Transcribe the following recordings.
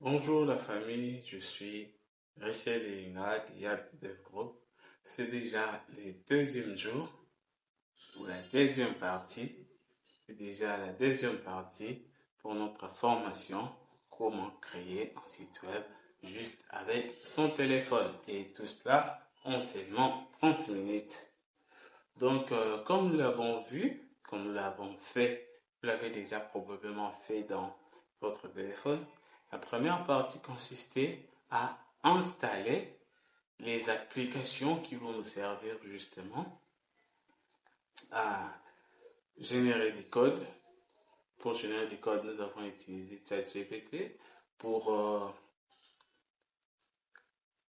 Bonjour la famille, je suis Richel Elinga de Yad Dev Group. C'est déjà le deuxième jour ou la deuxième partie. C'est déjà la deuxième partie pour notre formation comment créer un site web juste avec son téléphone. Et tout cela en seulement 30 minutes. Donc, comme nous l'avons vu, comme nous l'avons fait, vous l'avez déjà probablement fait dans votre téléphone, la première partie consistait à installer les applications qui vont nous servir justement à générer du code. Pour générer du code, nous avons utilisé ChatGPT pour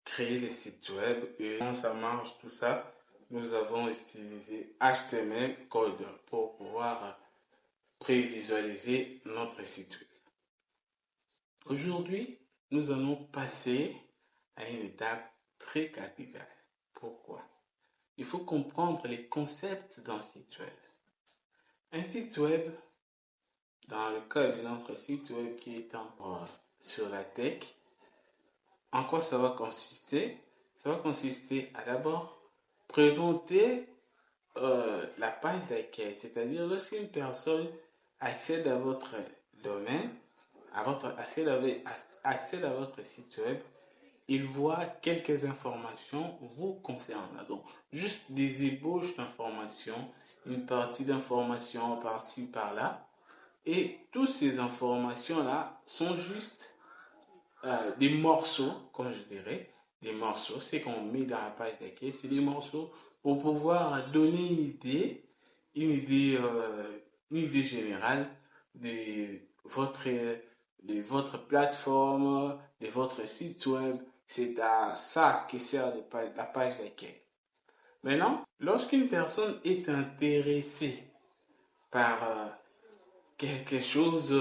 créer les sites web et comment ça marche, tout ça. Nous avons utilisé HTML Code pour pouvoir prévisualiser notre site web. Aujourd'hui, nous allons passer à une étape très capitale. Pourquoi? Il faut comprendre les concepts d'un site web. Un site web, dans le cas de notre site web qui est sur la tech, en quoi ça va consister? Ça va consister à d'abord présenter la page d'accueil, c'est-à-dire lorsqu'une personne accède à votre domaine, accède à votre site web, il voit quelques informations vous concernant. Donc, juste des ébauches d'informations, une partie d'informations par-ci, par-là. Et toutes ces informations-là sont juste des morceaux, comme je dirais, des morceaux, c'est qu'on met dans la page d'accueil, c'est des morceaux pour pouvoir donner une idée générale de de votre plateforme, de votre site web. C'est à ça que sert la page d'accueil. Maintenant, lorsqu'une personne est intéressée par quelque chose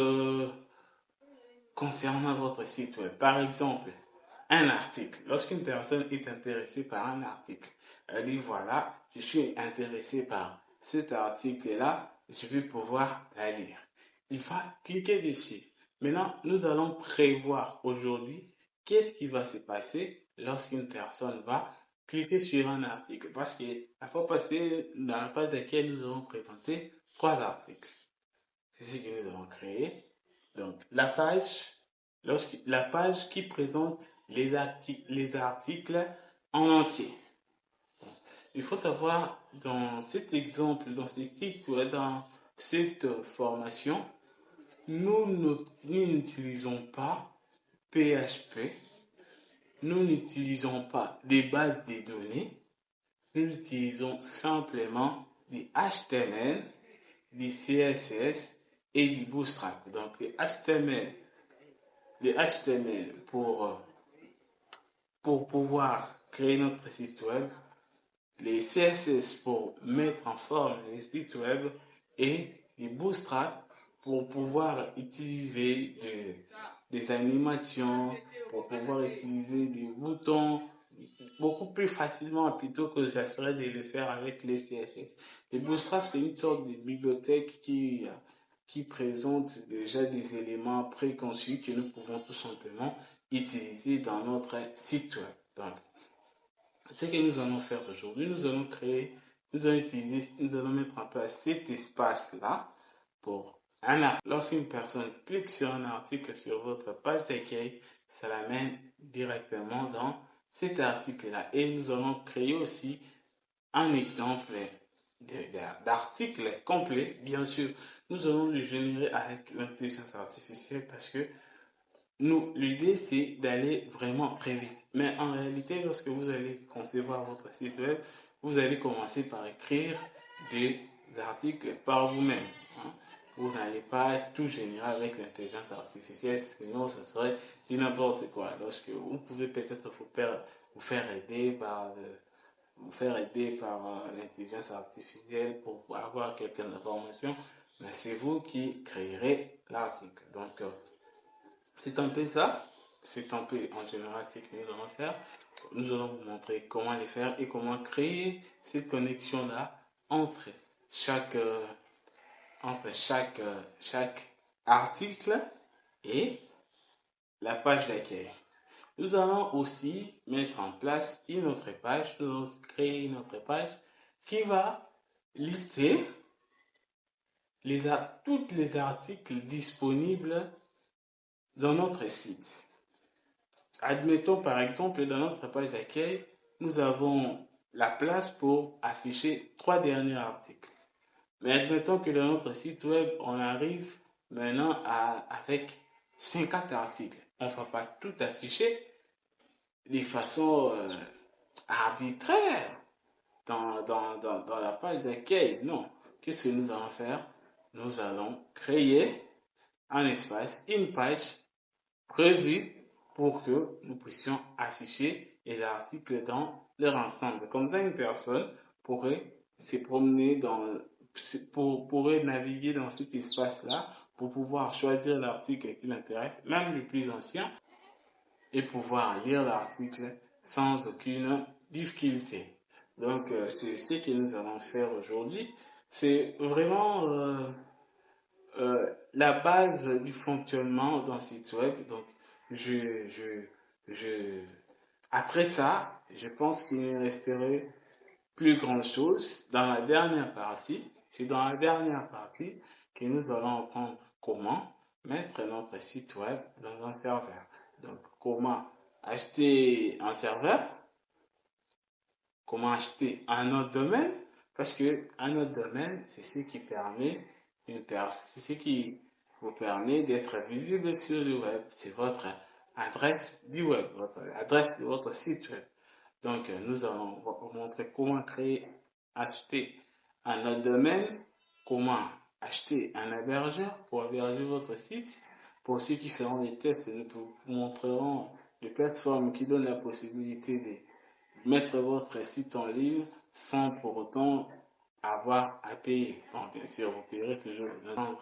concernant votre site web, par exemple, un article. Lorsqu'une personne est intéressée par un article, elle dit voilà, je suis intéressé par cet article-là, je vais pouvoir la lire. Il va cliquer dessus. Maintenant, nous allons prévoir aujourd'hui qu'est-ce qui va se passer lorsqu'une personne va cliquer sur un article. Parce que la fois passée, dans la page d'accueil, nous avons présenté 3 articles. C'est ce que nous avons créé. Donc, la page qui présente les articles en entier. Il faut savoir, dans cet exemple, dans ce site ou dans cette formation, nous n'utilisons pas PHP, nous n'utilisons pas des bases de données, nous utilisons simplement du HTML, du CSS et du Bootstrap. Donc, le HTML pour pouvoir créer notre site web, les CSS pour mettre en forme les sites web et les Bootstrap pour pouvoir utiliser des animations, pour pouvoir utiliser des boutons beaucoup plus facilement plutôt que ça serait de le faire avec les CSS. Les Bootstrap, c'est une sorte de bibliothèque qui présente déjà des éléments préconçus que nous pouvons tout simplement utiliser dans notre site web. Donc, ce que nous allons faire aujourd'hui, nous allons mettre en place cet espace-là pour un article. Lorsqu'une personne clique sur un article sur votre page d'accueil, ça l'amène directement dans cet article-là. Et nous allons créer aussi un exemple d'article complet. Bien sûr, nous allons le générer avec l'intelligence artificielle parce que l'idée c'est d'aller vraiment très vite. Mais en réalité, lorsque vous allez concevoir votre site web, vous allez commencer par écrire des articles par vous-même. Hein. Vous n'allez pas tout générer avec l'intelligence artificielle, sinon ce serait du n'importe quoi. Lorsque vous pouvez peut-être vous faire aider par l'intelligence artificielle pour avoir quelques informations, mais c'est vous qui créerez l'article. Donc, c'est un peu ça. C'est un peu en général ce que nous allons faire. Nous allons vous montrer comment les faire et comment créer cette connexion-là entre chaque, euh, chaque article et la page d'accueil. Nous allons aussi mettre en place une autre page, nous allons créer une autre page qui va lister tous les articles disponibles dans notre site. Admettons par exemple dans notre page d'accueil, nous avons la place pour afficher 3 derniers articles. Mais admettons que dans notre site web, on arrive maintenant avec 50 articles. On ne va pas tout afficher de façon arbitraire dans la page d'accueil. Non. Qu'est-ce que nous allons faire? Nous allons créer un espace, une page prévue pour que nous puissions afficher les articles dans leur ensemble. Comme ça, une personne pourrait se promener pourrait naviguer dans cet espace-là pour pouvoir choisir l'article qui l'intéresse, même le plus ancien, et pouvoir lire l'article sans aucune difficulté. Donc, c'est ce que nous allons faire aujourd'hui. C'est vraiment la base du fonctionnement d'un site web. Donc, après ça, je pense qu'il ne resterait plus grand chose dans la dernière partie. C'est dans la dernière partie que nous allons apprendre comment mettre notre site web dans un serveur. Donc, comment acheter un serveur, comment acheter un autre domaine, parce que un autre domaine, c'est ce qui permet c'est ce qui vous permet d'être visible sur le web. C'est votre adresse du web, l'adresse de votre site web. Donc, nous allons vous montrer comment acheter un autre domaine, comment acheter un hébergeur pour héberger votre site. Pour ceux qui feront des tests, nous vous montrerons les plateformes qui donnent la possibilité de mettre votre site en ligne sans pour autant avoir à payer. Bon, bien sûr, vous payerez toujours dans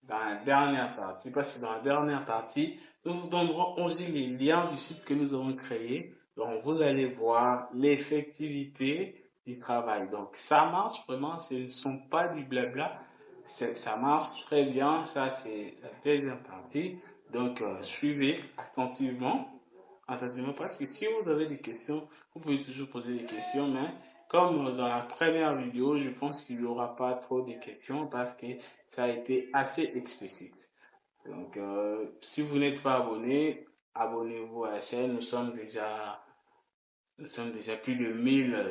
la dernière partie, parce que dans la dernière partie, nous vous donnerons aussi les liens du site que nous avons créé. Donc, vous allez voir l'effectivité du travail. Donc, ça marche vraiment, ce ne sont pas du blabla. Ça marche très bien. Ça, c'est la deuxième partie. Donc, suivez attentivement, parce que si vous avez des questions, vous pouvez toujours poser des questions, mais comme dans la première vidéo, je pense qu'il n'y aura pas trop de questions parce que ça a été assez explicite. Donc, si vous n'êtes pas abonné, abonnez-vous à la chaîne. Nous sommes déjà plus de 1000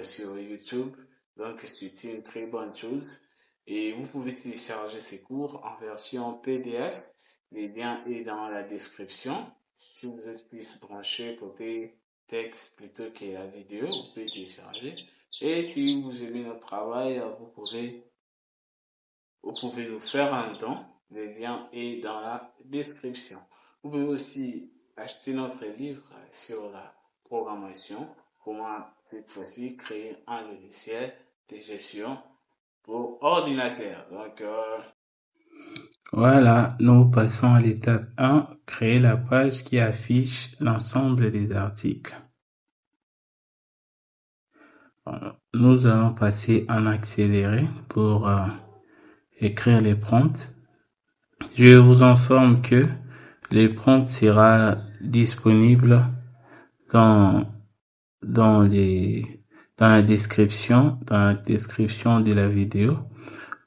sur YouTube. Donc, c'est une très bonne chose. Et vous pouvez télécharger ces cours en version PDF. Le lien est dans la description. Si vous êtes plus branché côté texte plutôt que la vidéo, vous pouvez télécharger. Et si vous aimez notre travail, vous pouvez nous faire un don. Le lien est dans la description. Vous pouvez aussi acheter notre livre sur la programmation. Comment cette fois-ci créer un logiciel de gestion pour ordinateur. Donc, voilà, nous passons à l'étape 1, créer la page qui affiche l'ensemble des articles. Nous allons passer en accéléré pour écrire les prompts. Je vous informe que les prompts sera disponible dans la description de la vidéo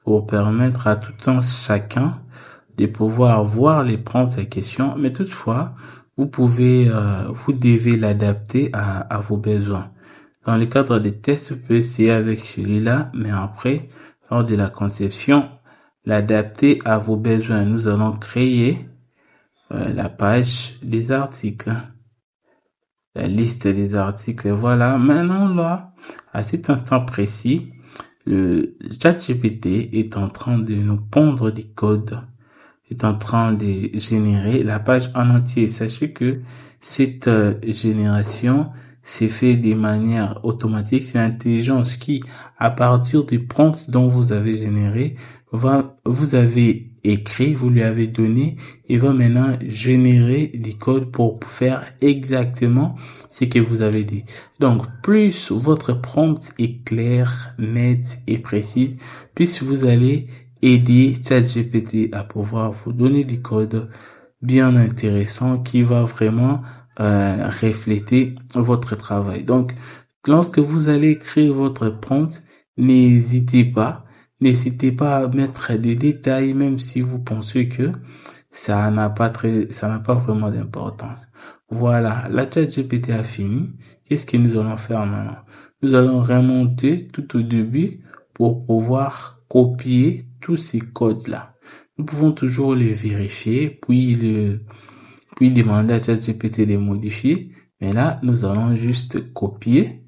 pour permettre à tout un chacun de pouvoir voir les prompts à question, mais toutefois, vous devez l'adapter à vos besoins. Dans le cadre des tests, vous pouvez essayer avec celui-là, mais après, lors de la conception, l'adapter à vos besoins. Nous allons créer la page des articles, la liste des articles. Voilà, maintenant là, à cet instant précis, le ChatGPT est en train de nous pondre des codes, est en train de générer la page en entier. Sachez que cette génération s'est fait de manière automatique. C'est l'intelligence qui, à partir du prompt dont vous avez généré, vous avez écrit, vous lui avez donné, et va maintenant générer des codes pour faire exactement ce que vous avez dit. Donc, plus votre prompt est clair, net et précis, plus vous allez aider ChatGPT à pouvoir vous donner des codes bien intéressants qui va vraiment refléter votre travail. Donc, lorsque vous allez écrire votre prompt, n'hésitez pas à mettre des détails, même si vous pensez que ça n'a pas vraiment d'importance. Voilà, la ChatGPT a fini. Qu'est-ce que nous allons faire maintenant? Nous allons remonter tout au début pour pouvoir copier tous ces codes-là. Nous pouvons toujours les vérifier, puis demander à ChatGPT de les modifier. Mais là, nous allons juste copier.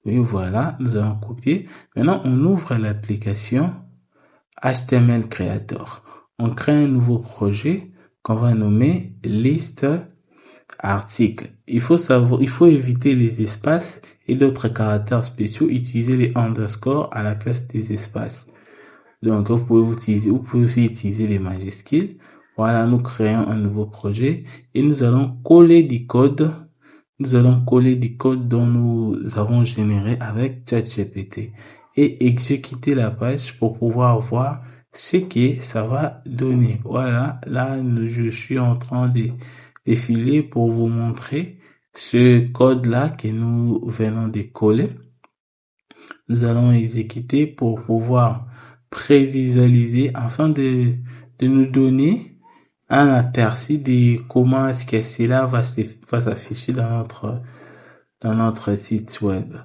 Oui, voilà, nous allons copier. Maintenant, on ouvre l'application HTML Creator. On crée un nouveau projet qu'on va nommer liste article. Il faut éviter les espaces et d'autres caractères spéciaux, utiliser les underscores à la place des espaces. Donc, vous pouvez aussi utiliser les majuscules. Voilà, nous créons un nouveau projet et nous allons coller des codes. Nous allons coller des codes dont nous avons généré avec ChatGPT et exécuter la page pour pouvoir voir ce que ça va donner. Voilà, là, je suis en train de défiler pour vous montrer ce code-là que nous venons de coller. Nous allons exécuter pour pouvoir prévisualiser afin de nous donner un aperçu de comment est-ce que cela va s'afficher dans notre site web.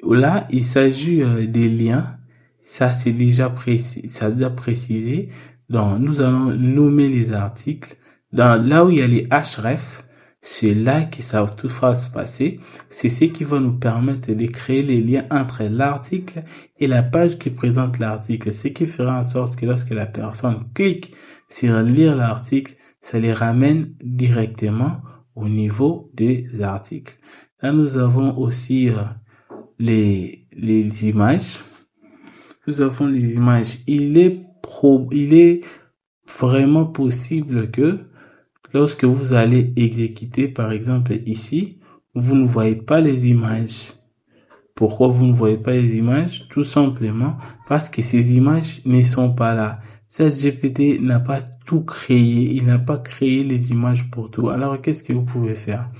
Là, il s'agit des liens. Ça, c'est déjà précisé. Donc, nous allons nommer les articles. Là où il y a les href, c'est là que ça va tout se passer. C'est ce qui va nous permettre de créer les liens entre l'article et la page qui présente l'article. Ce qui fera en sorte que lorsque la personne clique sur lire l'article, ça les ramène directement au niveau des articles. Là, nous avons aussi les images. Nous avons les images. Il est vraiment possible que lorsque vous allez exécuter, par exemple ici, vous ne voyez pas les images. Pourquoi vous ne voyez pas les images? Tout simplement parce que ces images ne sont pas là. ChatGPT n'a pas tout créé. Il n'a pas créé les images pour tout. Alors, qu'est-ce que vous pouvez faire?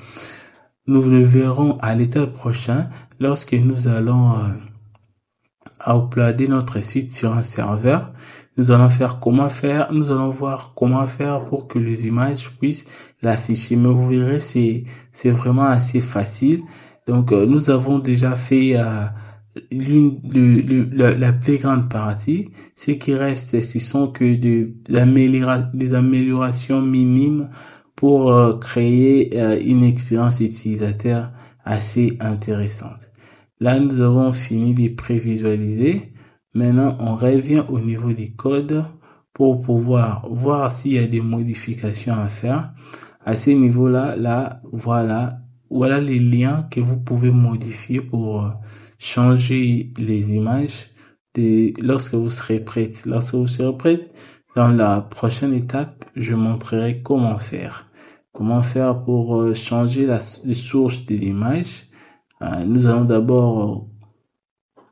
Nous le verrons à l'étape prochaine lorsque nous allons uploader notre site sur un serveur. Nous allons voir comment faire pour que les images puissent l'afficher. Mais vous verrez, c'est vraiment assez facile. Donc, nous avons déjà fait la plus grande partie. Ce qui reste, ce sont que des améliorations minimes pour créer une expérience utilisateur assez intéressante. Là, nous avons fini de prévisualiser. Maintenant, on revient au niveau du code pour pouvoir voir s'il y a des modifications à faire. À ce niveau-là, voilà les liens que vous pouvez modifier pour changer les images lorsque vous serez prête. Lorsque vous serez prête, dans la prochaine étape, je montrerai comment faire. Comment faire pour changer les sources de l'image. Nous allons d'abord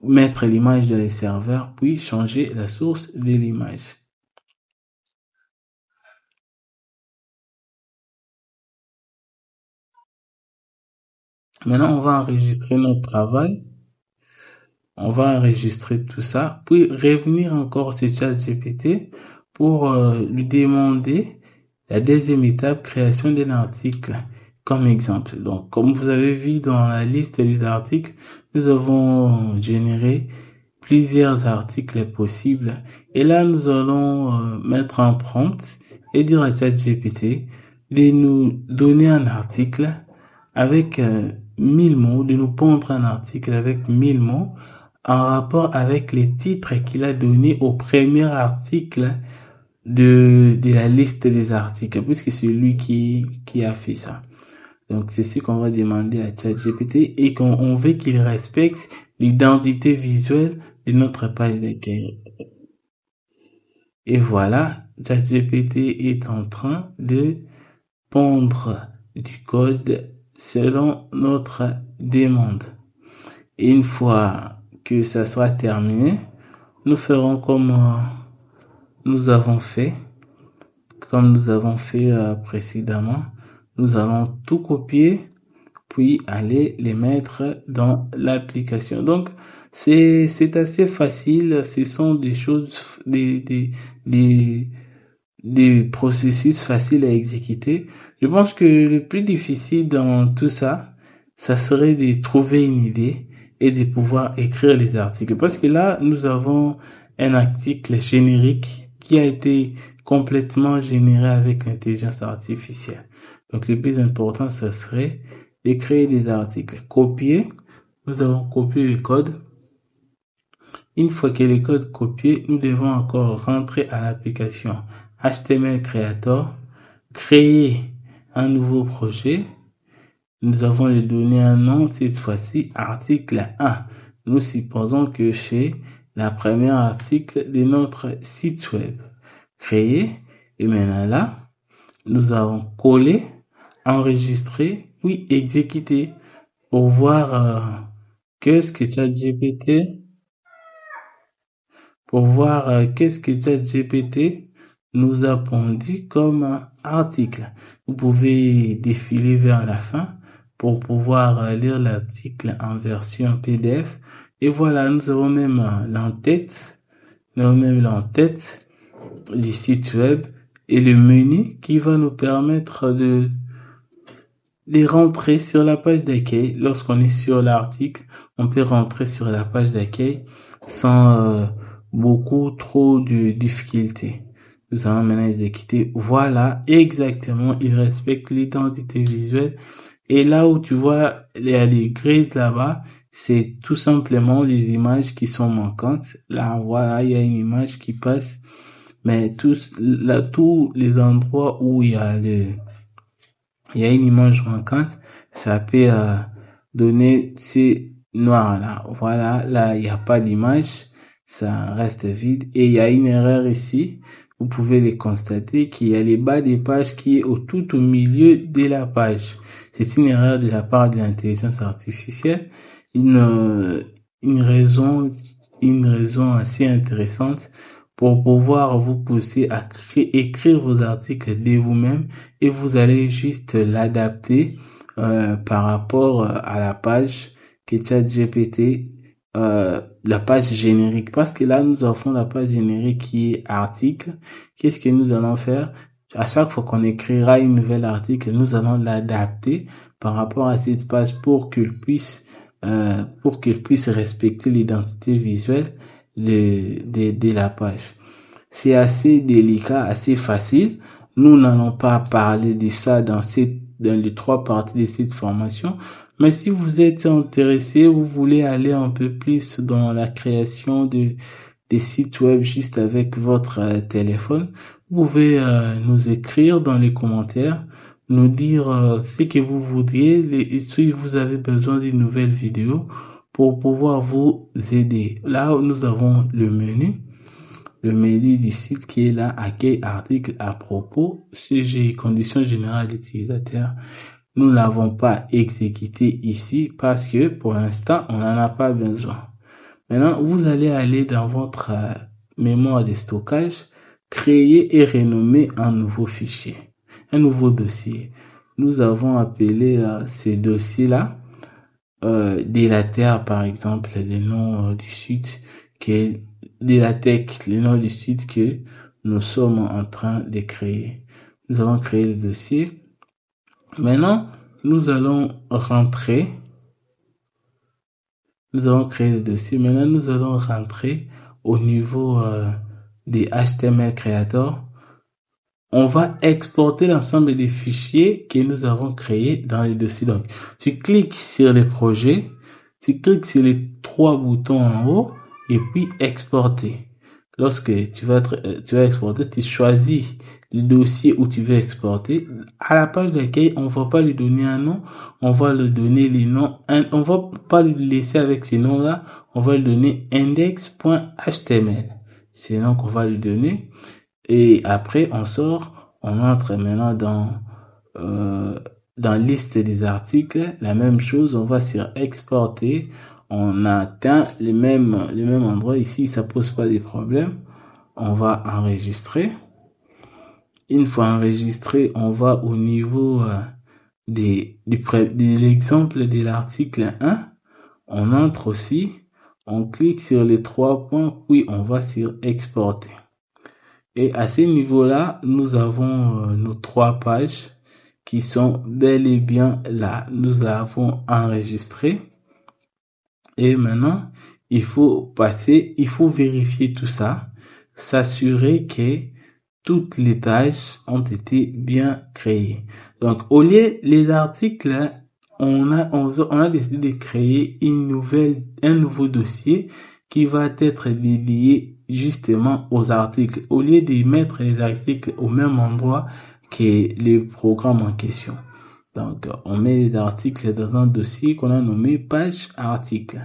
mettre l'image dans les serveurs, puis changer la source de l'image. Maintenant, on va enregistrer notre travail. On va enregistrer tout ça, puis revenir encore sur ChatGPT pour lui demander la deuxième étape, création d'un article comme exemple. Donc, comme vous avez vu dans la liste des articles, nous avons généré plusieurs articles possibles. Et là, nous allons mettre un prompt et dire à ChatGPT de nous donner un article avec 1000 mots, de nous pondre un article avec 1000 mots en rapport avec les titres qu'il a donnés au premier article de la liste des articles, puisque c'est lui qui a fait ça. Donc, c'est ce qu'on va demander à ChatGPT et qu'on veut qu'il respecte l'identité visuelle de notre page d'accueil. Et voilà, ChatGPT est en train de pondre du code selon notre demande. Et une fois que ça sera terminé, nous ferons nous avons fait, comme nous avons fait précédemment, nous allons tout copier puis aller les mettre dans l'application. Donc, c'est assez facile. Ce sont des choses, des processus faciles à exécuter. Je pense que le plus difficile dans tout ça, ça serait de trouver une idée et de pouvoir écrire les articles. Parce que là, nous avons un article générique qui a été complètement généré avec l'intelligence artificielle. Donc, le plus important, ce serait de créer des articles. Copier. Nous avons copié le code. Une fois que le code copié, nous devons encore rentrer à l'application HTML Creator, créer un nouveau projet. Nous avons lui donné un nom, cette fois-ci, article 1. Nous supposons que c'est la première article de notre site web. Créer. Et maintenant là, nous avons collé, enregistré, puis exécuter pour voir qu'est-ce que ChatGPT nous a pondu comme article. Vous pouvez défiler vers la fin pour pouvoir lire l'article en version PDF. Et voilà, nous avons même l'entête, les sites web et le menu qui va nous permettre de rentrer sur la page d'accueil. Lorsqu'on est sur l'article, on peut rentrer sur la page d'accueil sans beaucoup trop de difficultés. Nous allons maintenant exécuter. Voilà, exactement, il respecte l'identité visuelle. Et là où tu vois les grids là-bas, c'est tout simplement les images qui sont manquantes. Là, voilà, il y a une image qui passe. Mais tous les endroits où il y a une image manquante, ça peut donner ces noirs là. Voilà, là, il n'y a pas d'image. Ça reste vide. Et il y a une erreur ici. Vous pouvez les constater qu'il y a les bas des pages qui est tout au milieu de la page. C'est une erreur de la part de l'intelligence artificielle. Une raison assez intéressante pour pouvoir vous pousser à écrire vos articles de vous-même et vous allez juste l'adapter par rapport à la page que ChatGPT la page générique, parce que là nous avons la page générique qui est article. Qu'est-ce que nous allons faire? À chaque fois qu'on écrira une nouvelle article, nous allons l'adapter par rapport à cette page pour qu'il puisse respecter l'identité visuelle de la page. C'est assez délicat, assez facile. Nous n'allons pas parler de ça dans les 3 parties de cette formation. Mais si vous êtes intéressé, vous voulez aller un peu plus dans la création des sites web juste avec votre téléphone, vous pouvez nous écrire dans les commentaires, nous dire ce que vous voudriez et si vous avez besoin d'une nouvelle vidéo pour pouvoir vous aider. Là, nous avons le menu du site qui est là, accueil article à propos, sujet, conditions générales d'utilisateur. Nous l'avons pas exécuté ici parce que pour l'instant, on n'en a pas besoin. Maintenant, vous allez aller dans votre mémoire de stockage, créer et renommer un nouveau fichier, un nouveau dossier. Nous avons appelé ce dossier-là Delater, par exemple, le nom du site Delatech, le nom du site que nous sommes en train de créer. Nous avons créé le dossier. Maintenant, nous allons rentrer. Nous allons créer le dossier. Maintenant, nous allons rentrer au niveau des HTML Creator. On va exporter l'ensemble des fichiers que nous avons créés dans les dossiers. Donc, tu cliques sur les projets, tu cliques sur les 3 boutons en haut et puis exporter. Lorsque tu vas exporter, tu choisis le dossier où tu veux exporter. À la page d'accueil, on va pas lui donner un nom, on va lui donner les noms. On va pas lui laisser avec ces noms-là, on va lui donner index.html. C'est le nom qu'on va lui donner. Et après, on entre maintenant dans liste des articles. La même chose, on va sur exporter. On atteint le même endroit ici, ça pose pas de problème. on va enregistrer. Une fois enregistré, on va au niveau de l'exemple de l'article 1. On entre aussi, on clique sur les 3 points, puis on va sur exporter. Et à ce niveau-là, nous avons nos 3 pages qui sont bel et bien là. Nous avons enregistré. Et maintenant, il faut vérifier tout ça, s'assurer que toutes les pages ont été bien créées. Donc, au lieu les articles, on a décidé de créer un nouveau dossier qui va être dédié justement aux articles. Au lieu de mettre les articles au même endroit que les programmes en question. Donc, on met les articles dans un dossier qu'on a nommé page article.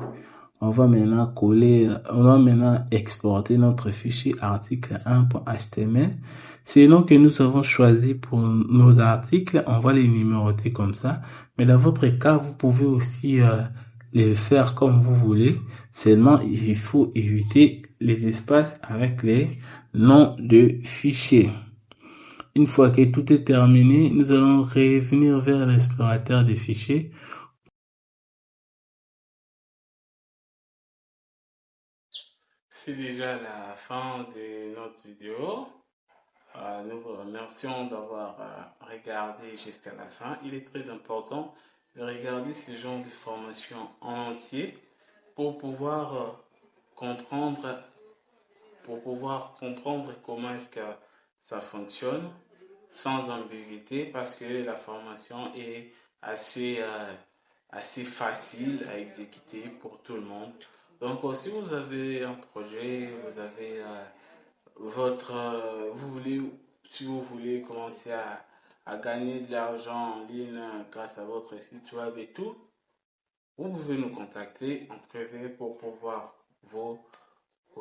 On va maintenant exporter notre fichier article1.html. C'est le nom que nous avons choisi pour nos articles. On va les numéroter comme ça. Mais dans votre cas, vous pouvez aussi les faire comme vous voulez. Seulement, il faut éviter les espaces avec les noms de fichiers. Une fois que tout est terminé, nous allons revenir vers l'explorateur des fichiers. C'est déjà la fin de notre vidéo. Nous vous remercions d'avoir regardé jusqu'à la fin. Il est très important de regarder ce genre de formation en entier pour pouvoir comprendre comment est-ce que ça fonctionne sans ambiguïté, parce que la formation est assez facile à exécuter pour tout le monde. Donc, si vous avez un projet, vous avez si vous voulez commencer à gagner de l'argent en ligne grâce à votre site web et tout, vous pouvez nous contacter en privé pour pouvoir vous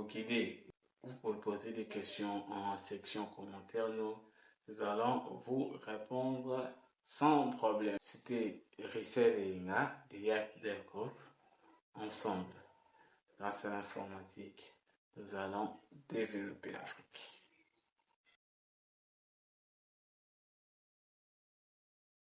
guider. Vous pouvez poser des questions en section commentaires. Nous allons vous répondre sans problème. C'était Rissel et Ina de Yak Del Group. Ensemble, grâce à l'informatique, nous allons développer l'Afrique.